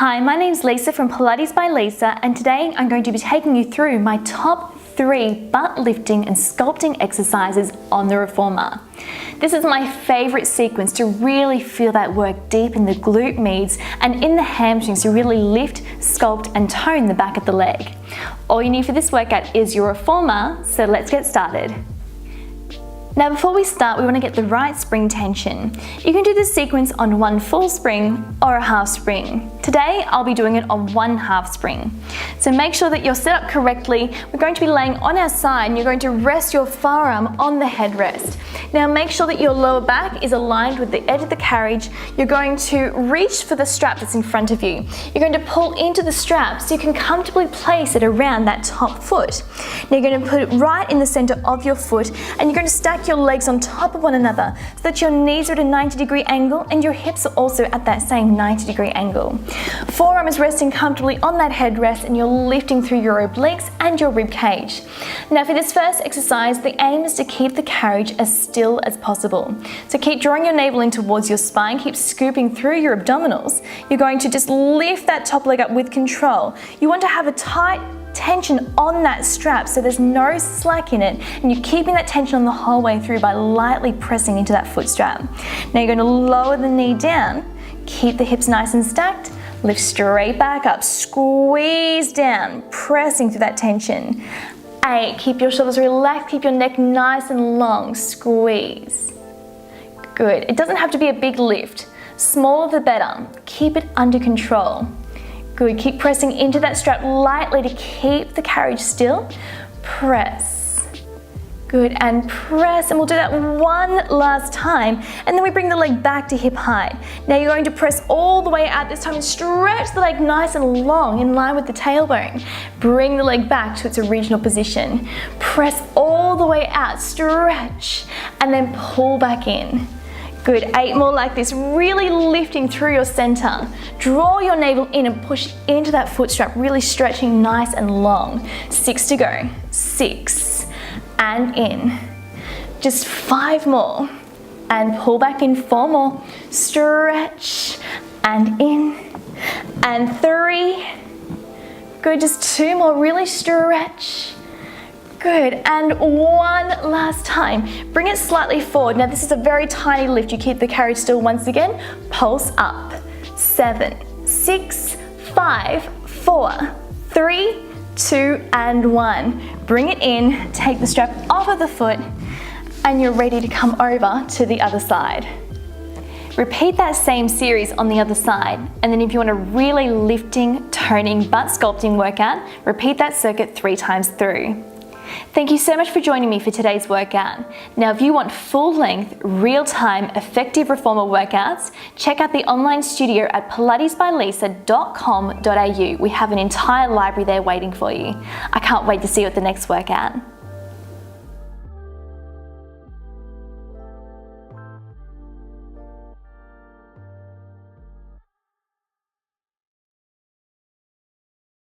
Hi, my name's Lisa from Pilates by Lisa, and today I'm going to be taking you through my top 3 butt lifting and sculpting exercises on the reformer. This is my favorite sequence to really feel that work deep in the glute medius and in the hamstrings to really lift, sculpt and tone the back of the leg. All you need for this workout is your reformer, so let's get started. Now before we start, we want to get the right spring tension. You can do this sequence on one full spring or a half spring. Today, I'll be doing it on one half spring. So make sure that you're set up correctly. We're going to be laying on our side and you're going to rest your forearm on the headrest. Now make sure that your lower back is aligned with the edge of the carriage. You're going to reach for the strap that's in front of you. You're going to pull into the strap so you can comfortably place it around that top foot. Now you're going to put it right in the center of your foot and you're going to stack your legs on top of one another so that your knees are at a 90-degree angle and your hips are also at that same 90-degree angle. Forearm is resting comfortably on that headrest and you're lifting through your obliques and your rib cage. Now for this first exercise, the aim is to keep the carriage as still as possible. So keep drawing your navel in towards your spine, keep scooping through your abdominals. You're going to just lift that top leg up with control. You want to have a tight tension on that strap so there's no slack in it, and you're keeping that tension on the whole way through by lightly pressing into that foot strap. Now you're going to lower the knee down, keep the hips nice and stacked, lift straight back up, squeeze down, pressing through that tension. 8, keep your shoulders relaxed, keep your neck nice and long, squeeze. Good, it doesn't have to be a big lift, smaller the better, keep it under control. Good, keep pressing into that strap lightly to keep the carriage still. Press. Good, and press, and we'll do that one last time, and then we bring the leg back to hip height. Now you're going to press all the way out this time and stretch the leg nice and long in line with the tailbone. Bring the leg back to its original position. Press all the way out, stretch, and then pull back in. Good, 8 more like this, really lifting through your center. Draw your navel in and push into that foot strap, really stretching nice and long. 6 to go, 6, and in. Just 5 more, and pull back in, 4 more. Stretch, and in, and 3. Good, just 2 more, really stretch. Good, and one last time. Bring it slightly forward. Now this is a very tiny lift. You keep the carriage still once again. Pulse up. 7, 6, 5, 4, 3, 2, and 1. Bring it in, take the strap off of the foot, and you're ready to come over to the other side. Repeat that same series on the other side, and then if you want a really lifting, toning, butt sculpting workout, repeat that circuit 3 times through. Thank you so much for joining me for today's workout. Now if you want full-length, real-time, effective reformer workouts, check out the online studio at pilatesbylisa.com.au. We have an entire library there waiting for you. I can't wait to see you at the next workout.